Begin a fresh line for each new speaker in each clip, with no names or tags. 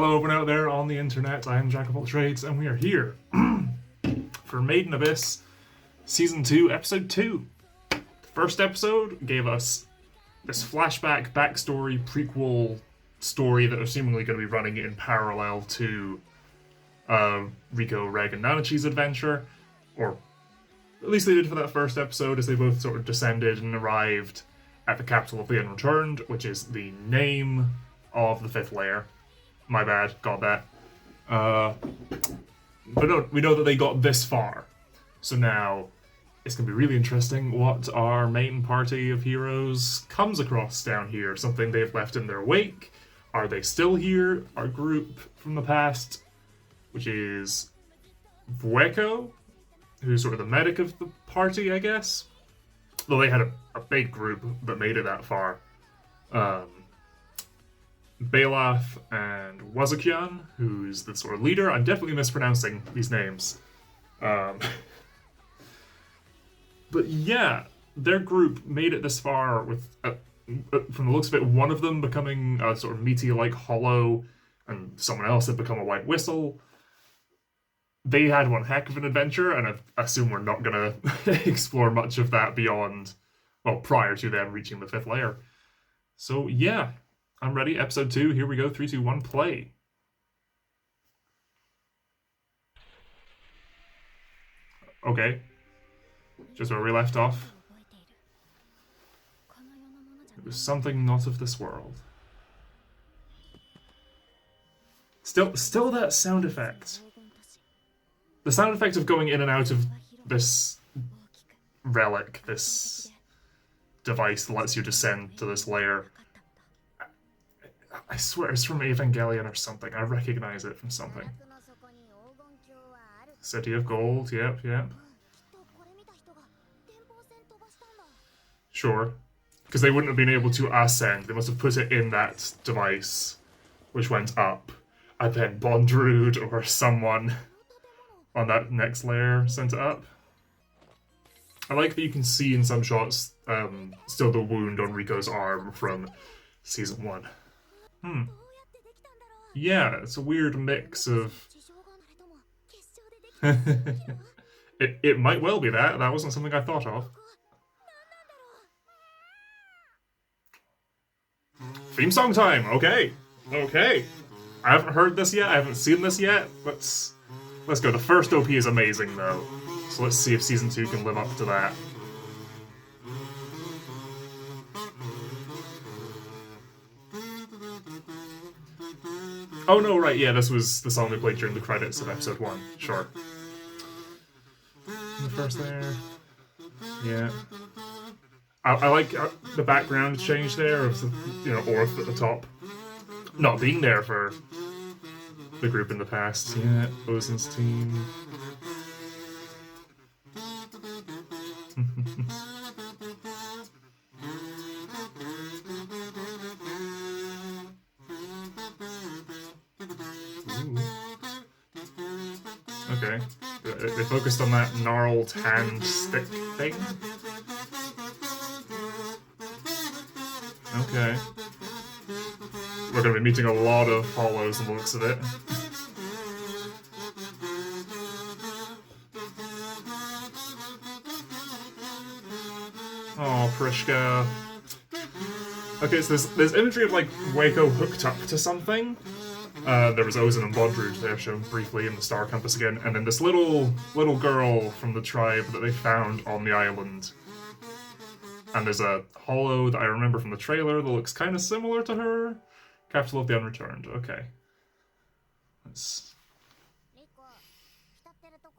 Hello everyone out there on the internet, I am Jack of all trades, and we are here for Maiden Abyss Season 2, Episode 2. The first episode gave us this flashback, backstory, prequel story that are seemingly going to be running in parallel to Rico, Reg, and Nanachi's adventure, or at least they did for that first episode, as they both sort of descended and arrived at the capital of the Unreturned, which is the name of the fifth layer. My bad, got that. But no, we know that they got this far. So now, it's going to be really interesting what our main party of heroes comes across down here. Something they've left in their wake. Are they still here? Our group from the past, which is Vueko, who's sort of the medic of the party, I guess. Though they had a big group that made it that far. Belath and Wazakyan, who's the sort of leader. I'm definitely mispronouncing these names. But yeah, their group made it this far with, from the looks of it, one of them becoming a sort of meaty-like hollow, and someone else had become a white whistle. They had one heck of an adventure, and I assume we're not going to explore much of that beyond, well, prior to them reaching the fifth layer. So yeah, I'm ready. Episode 2, here we go. 3, 2, 1, play. Okay. Just where we left off. It was something not of this world. Still that sound effect. The sound effect of going in and out of this relic, this device that lets you descend to this layer. I swear it's from Evangelion or something. I recognize it from something. City of Gold, yep. Sure. Because they wouldn't have been able to ascend. They must have put it in that device, which went up. And then Bondrude or someone on that next layer sent it up. I like that you can see in some shots still the wound on Rico's arm from Season 1. Yeah, it's a weird mix of... it might well be that. That wasn't something I thought of. Theme song time! Okay. I haven't heard this yet, I haven't seen this yet. Let's go. The first OP is amazing, though. So let's see if Season 2 can live up to that. Oh no, right, yeah, this was the song they played during the credits of Episode 1. Sure. The first there. Yeah. I like the background change there of the, Orth at the top. Not being there for the group in the past. Yeah, Ozen's team. Okay. They focused on that gnarled hand stick thing. Okay. We're going to be meeting a lot of hollows in the looks of it. Oh, Prishka. Okay, so there's imagery of, like, Waco hooked up to something. There was Ozen and Bondrude there shown briefly in the Star Compass again, and then this little girl from the tribe that they found on the island. And there's a hollow that I remember from the trailer that looks kind of similar to her. Capital of the Unreturned. Okay.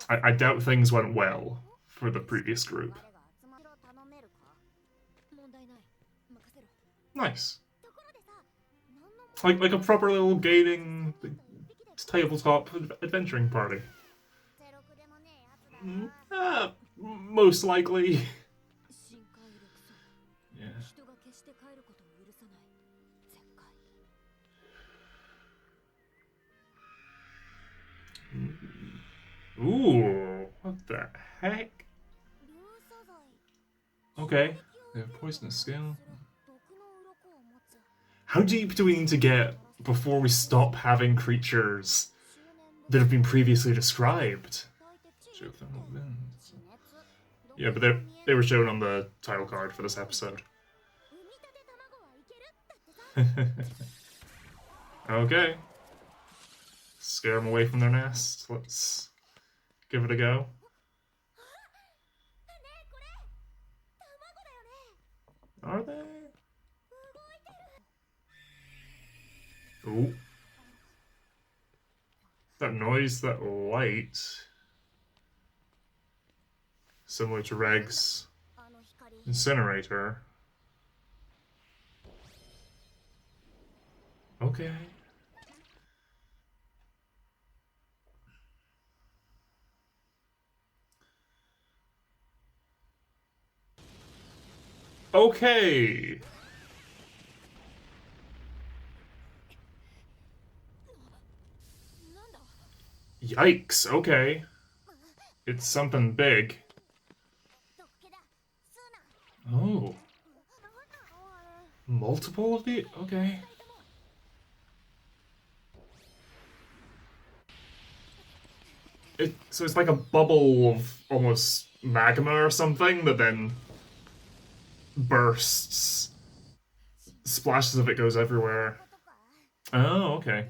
I doubt things went well for the previous group. Nice. Like a proper little gaming tabletop adventuring party. Most likely. Yeah. Ooh, what the heck? Okay, they have poisonous skin. How deep do we need to get before we stop having creatures that have been previously described. Yeah, but they were shown on the title card for this episode. Okay. Scare them away from their nest. Let's give it a go. Are they? Ooh. That noise, that light. Similar to Reg's incinerator. Okay. Okay. Yikes, okay. It's something big. Oh. Multiple of the... Okay. So it's like a bubble of almost magma or something that then bursts. Splashes of it goes everywhere. Oh, okay.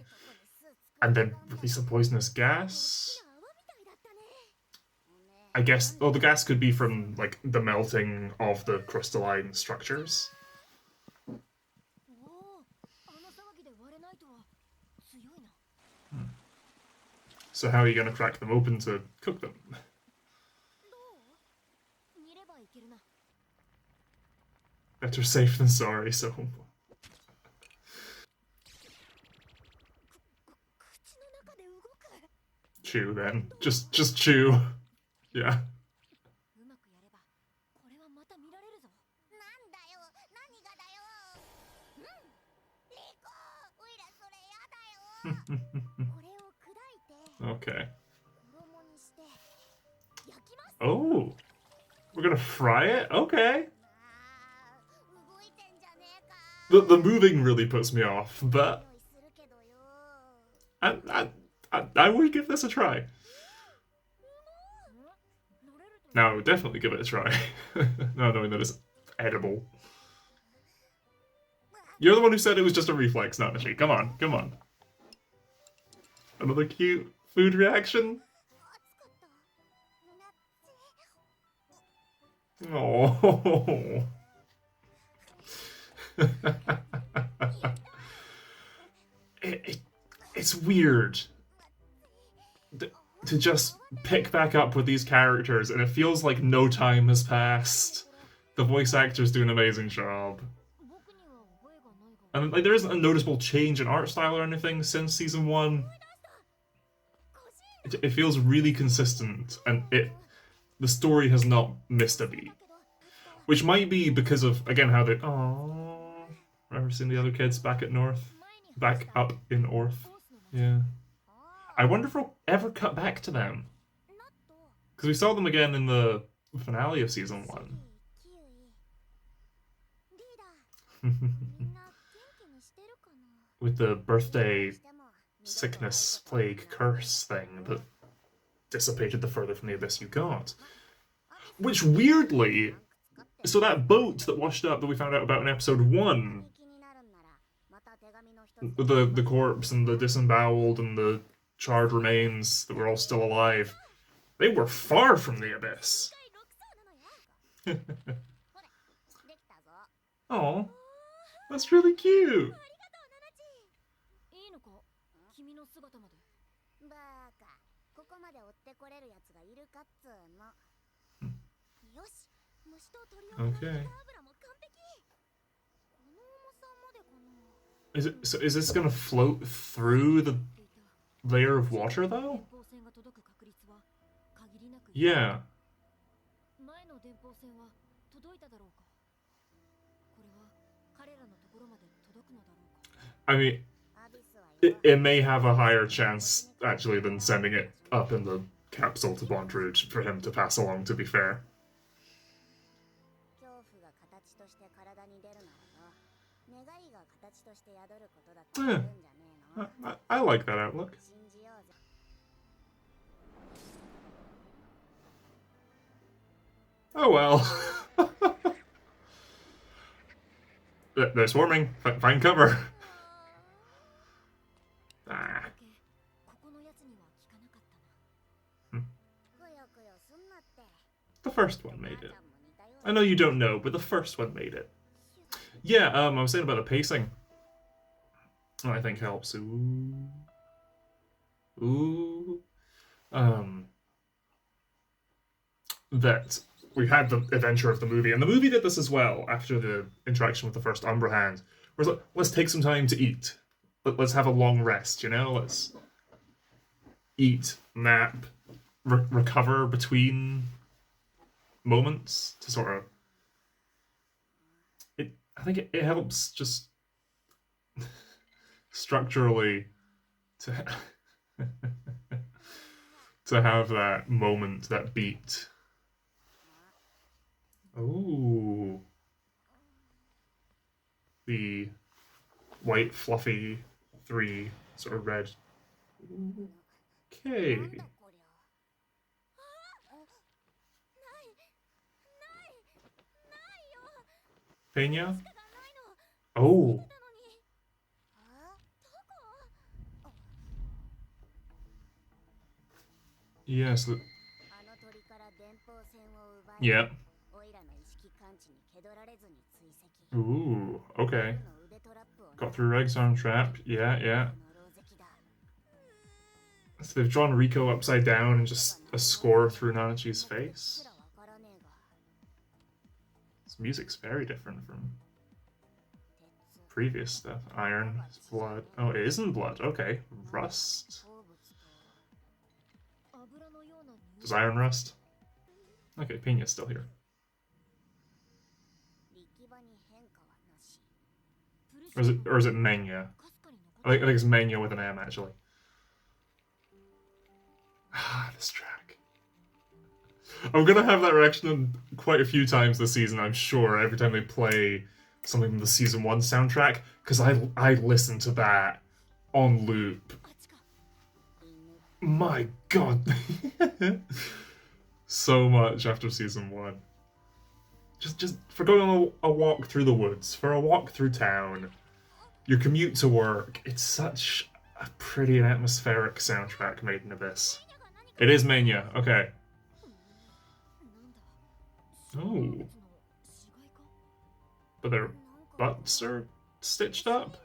And then release a poisonous gas? I guess, well, the gas could be from, like, the melting of the crystalline structures. So how are you going to crack them open to cook them? Better safe than sorry, so... Chew, then. Just chew. Yeah. Okay. Oh! We're gonna fry it? Okay. The moving really puts me off, but... I would give this a try. Now, I would definitely give it a try. Now knowing that it's edible. You're the one who said it was just a reflex, not she. Come on, come on. Another cute food reaction? Oh. It's weird to just pick back up with these characters, and it feels like no time has passed. The voice actors do an amazing job. And like, there isn't a noticeable change in art style or anything since season 1. It feels really consistent, and the story has not missed a beat. Which might be because of, again, how they... Aww. Remember seeing the other kids back at North? Back up in Orth? Yeah. I wonder if we'll ever cut back to them. Because we saw them again in the finale of season 1. With the birthday sickness, plague, curse thing that dissipated the further from the abyss you got. Which, weirdly... So that boat that washed up that we found out about in episode 1... The corpse and the disemboweled and the charred remains that were all still alive, they were far from the abyss. Oh, that's really cute. Okay. Is this gonna float through the layer of water though? Yeah. I mean, it may have a higher chance actually than sending it up in the capsule to Bondrood for him to pass along, to be fair. I like that outlook. Oh well. They're swarming. Find cover. Ah. The first one made it. I know you don't know, but the first one made it. Yeah, I was saying about the pacing. I think helps. Ooh. Ooh. That we had the adventure of the movie, and the movie did this as well after the interaction with the first Umbra Hand. Where it's like, let's take some time to eat. Let's have a long rest, you know? Let's eat, nap, recover between moments to sort of. I think it helps just structurally to to have that moment, that beat. Oh, the white fluffy 3 sort of red. Okay. Pena? Oh. Yes. Yeah. Ooh, okay. Got through Reg's arm trap. Yeah. So they've drawn Rico upside down and just a score through Nanachi's face. This music's very different from previous stuff. Iron, blood. Oh, it isn't blood. Okay. Rust. Does iron rust? Okay, Pena's still here. Or is it Menya? I think it's Menya with an M, actually. Ah, this track. I'm gonna have that reaction quite a few times this season, I'm sure, every time they play something from the Season 1 soundtrack, because I listen to that on loop. My god. So much after Season 1. Just for going on a walk through the woods, for a walk through town, your commute to work, it's such a pretty and atmospheric soundtrack made in Abyss. It is Mania, okay. Oh. But their butts are stitched up?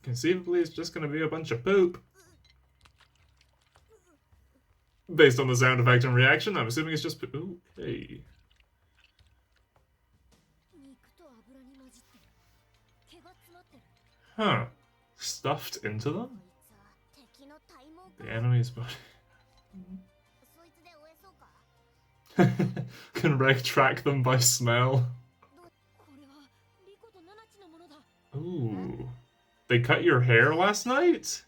Conceivably, it's just gonna be a bunch of poop. Based on the sound effect and reaction, I'm assuming it's just poop. Okay. Huh. Stuffed into them? The enemy's body. Can Reg track them by smell? Ooh. They cut your hair last night?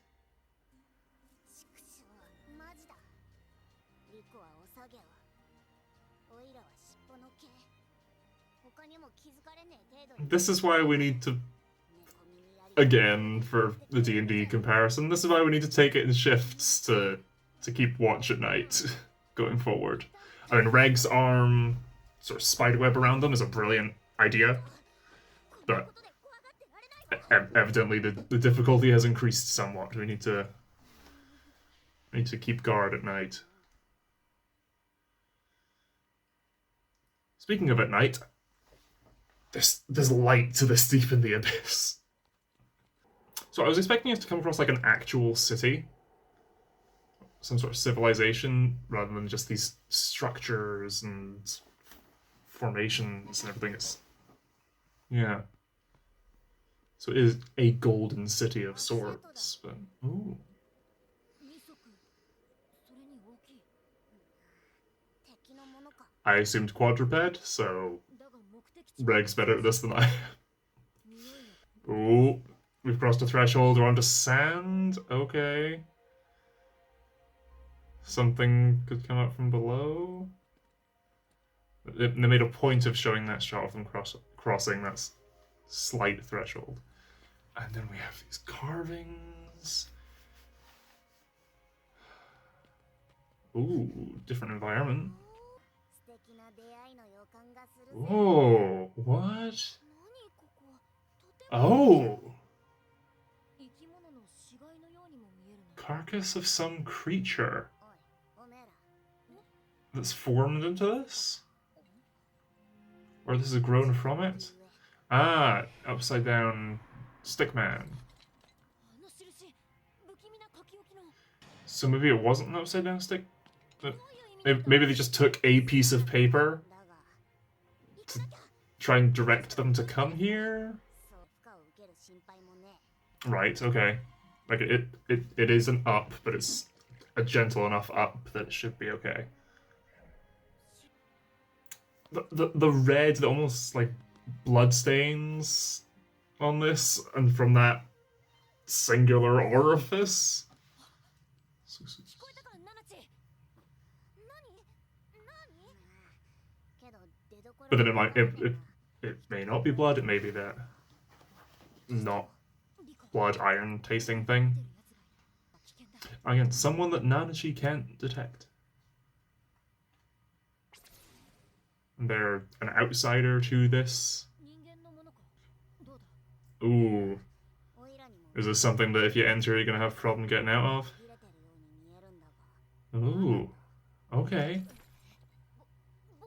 This is why we need to, again, for the D&D comparison, this is why we need to take it in shifts to keep watch at night going forward. I mean, Reg's arm, sort of spiderweb around them is a brilliant idea, but evidently the difficulty has increased somewhat. We need to keep guard at night. Speaking of at night, there's light to this deep in the abyss. So I was expecting us to come across like an actual city, some sort of civilization, rather than just these structures and formations and everything. Yeah. So it is a golden city of sorts, but ooh. I assumed quadruped, so Reg's better at this than I am. Ooh, we've crossed a threshold. We're onto sand. Okay. Something could come up from below. They made a point of showing that shot of them crossing that slight threshold. And then we have these carvings. is. Ooh, different environment. Whoa, what? Oh! Carcass of some creature that's formed into this? Or this has grown from it? Ah, upside down stickman. So maybe it wasn't an upside down stick? Maybe they just took a piece of paper to try and direct them to come here? Right, okay. Like, it is an up, but it's a gentle enough up that it should be okay. The red, the almost, like, blood stains on this, and from that singular orifice? But then it may not be blood, it may be that not blood iron tasting thing. Again, someone that Nanachi can't detect. They're an outsider to this. Ooh. Is this something that if you enter you're gonna have a problem getting out of? Ooh. Okay.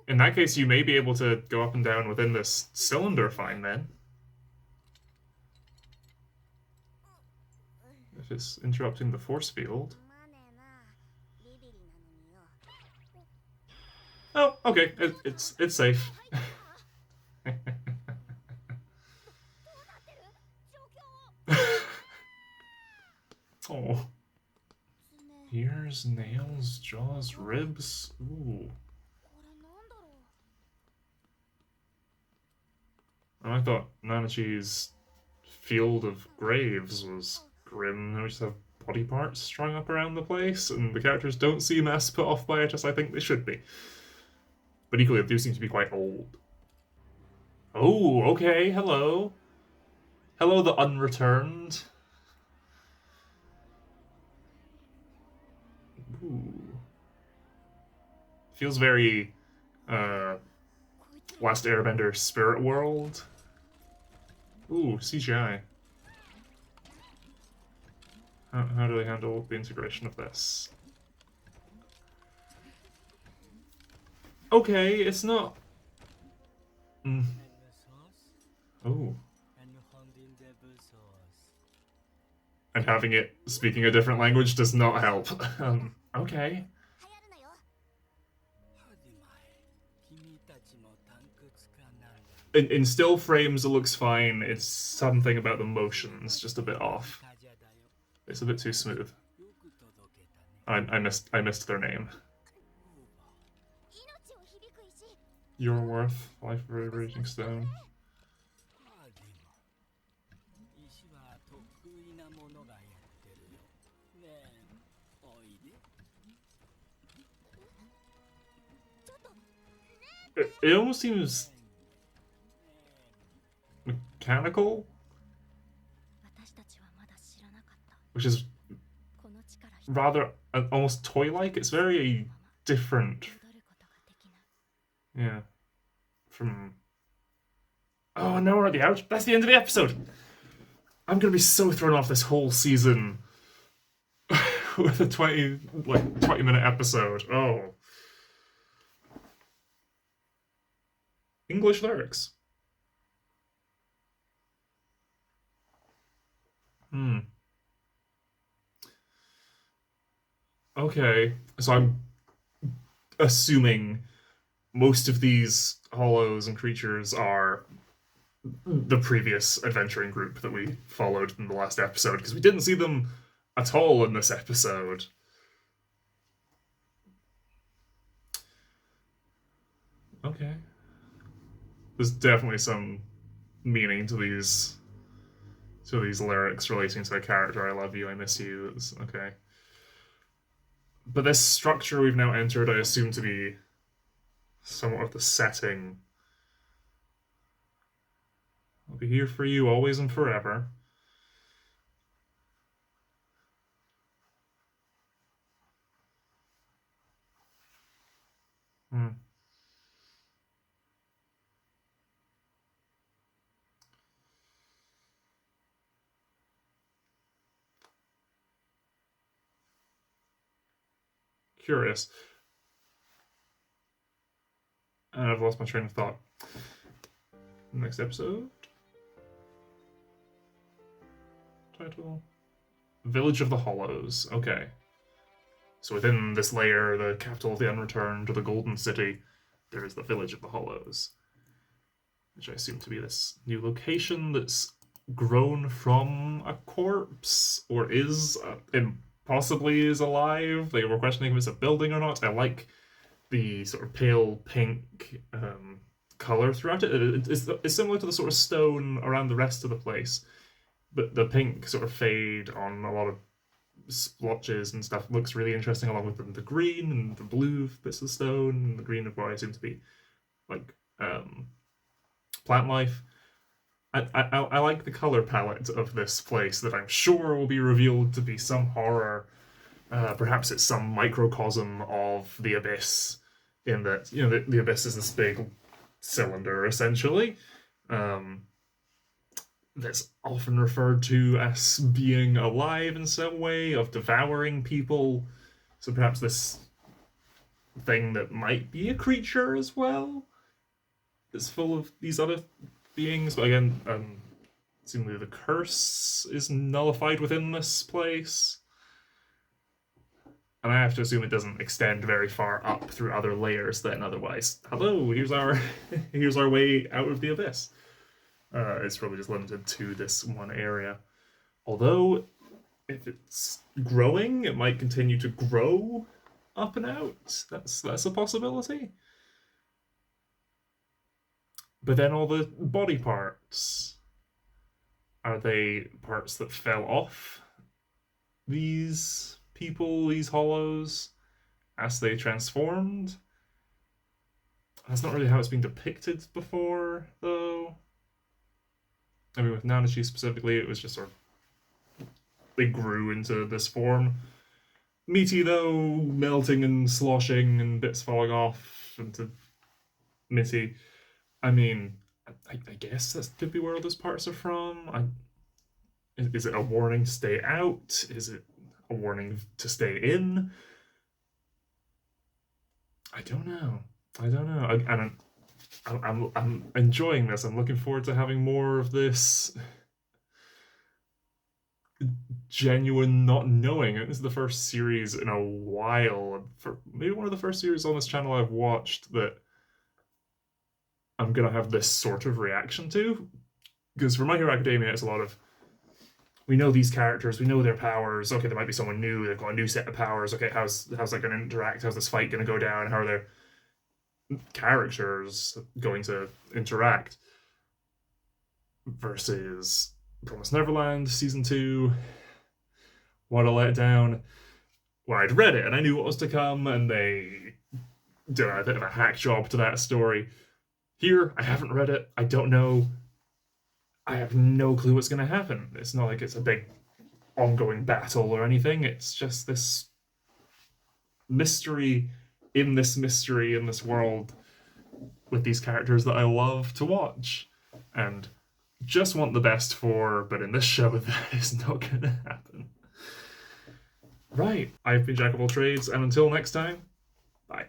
In that case, you may be able to go up and down within this cylinder fine then. If it's interrupting the force field. Oh, okay. It's safe. Oh. Ears, nails, jaws, ribs. Ooh. I thought Nanachi's field of graves was grim. We just have body parts strung up around the place, and the characters don't seem as put off by it as I think they should be. But equally, they do seem to be quite old. Oh, okay, hello. Hello, the unreturned. Ooh. Feels very, Last Airbender Spirit World. Ooh, CGI. How do they handle the integration of this? Okay, it's not... Oh. And having it speaking a different language does not help. Okay. In still frames, it looks fine. It's something about the motions just a bit off. It's a bit too smooth. I missed their name. Your worth, life of a raging stone. It almost seems mechanical, which is rather almost toy-like. It's very different. Yeah. From... Oh no, we're at the out. That's the end of the episode. I'm gonna be so thrown off this whole season with a 20-minute episode. Oh. English lyrics. Okay, so I'm assuming most of these hollows and creatures are the previous adventuring group that we followed in the last episode, because we didn't see them at all in this episode. Okay. There's definitely some meaning to these lyrics relating to a character. I love you, I miss you. It's, okay. But this structure we've now entered, I assume to be somewhat of the setting. I'll be here for you always and forever. Curious. And I've lost my train of thought. Next episode? Title? Village of the Hollows. Okay. So within this layer, the capital of the Unreturned, or the Golden City, there is the Village of the Hollows, which I assume to be this new location that's grown from a corpse, or is, possibly is alive. They were questioning if it's a building or not. I like the sort of pale pink color throughout it. It's similar to the sort of stone around the rest of the place, but the pink sort of fade on a lot of splotches and stuff looks really interesting, along with the green and the blue bits of stone and the green of what I assume to be like plant life. I like the color palette of this place that I'm sure will be revealed to be some horror. Perhaps it's some microcosm of the Abyss, in that, you know, the Abyss is this big cylinder, essentially, that's often referred to as being alive in some way, of devouring people. So perhaps this thing that might be a creature as well is full of these other beings. But again, seemingly the curse is nullified within this place. And I have to assume it doesn't extend very far up through other layers then, otherwise. Hello, here's our here's our way out of the Abyss. It's probably just limited to this one area. Although, if it's growing, it might continue to grow up and out. That's a possibility. But then all the body parts, are they parts that fell off these people, these hollows, as they transformed? That's not really how it's been depicted before, though. I mean, with Nanachi specifically, it was just sort of, they grew into this form. Meaty, though, melting and sloshing and bits falling off into Mitty. I mean, I guess that could be where those parts are from. Is it a warning to stay out? Is it a warning to stay in? I don't know. I'm enjoying this. I'm looking forward to having more of this genuine not knowing. This is the first series in a while, for maybe one of the first series on this channel I've watched that I'm gonna have this sort of reaction to. Because for My Hero Academia, it's a lot of, we know these characters, we know their powers. Okay, there might be someone new, they've got a new set of powers. Okay, how's that gonna interact? How's this fight gonna go down? How are their characters going to interact? Versus Promised Neverland Season 2, what a letdown, where I'd read it and I knew what was to come, and they did a bit of a hack job to that story. Here, I haven't read it, I don't know, I have no clue what's going to happen. It's not like it's a big ongoing battle or anything, it's just this mystery in this world with these characters that I love to watch and just want the best for, but in this show that is not going to happen. Right, I've been Jack of all trades, and until next time, bye.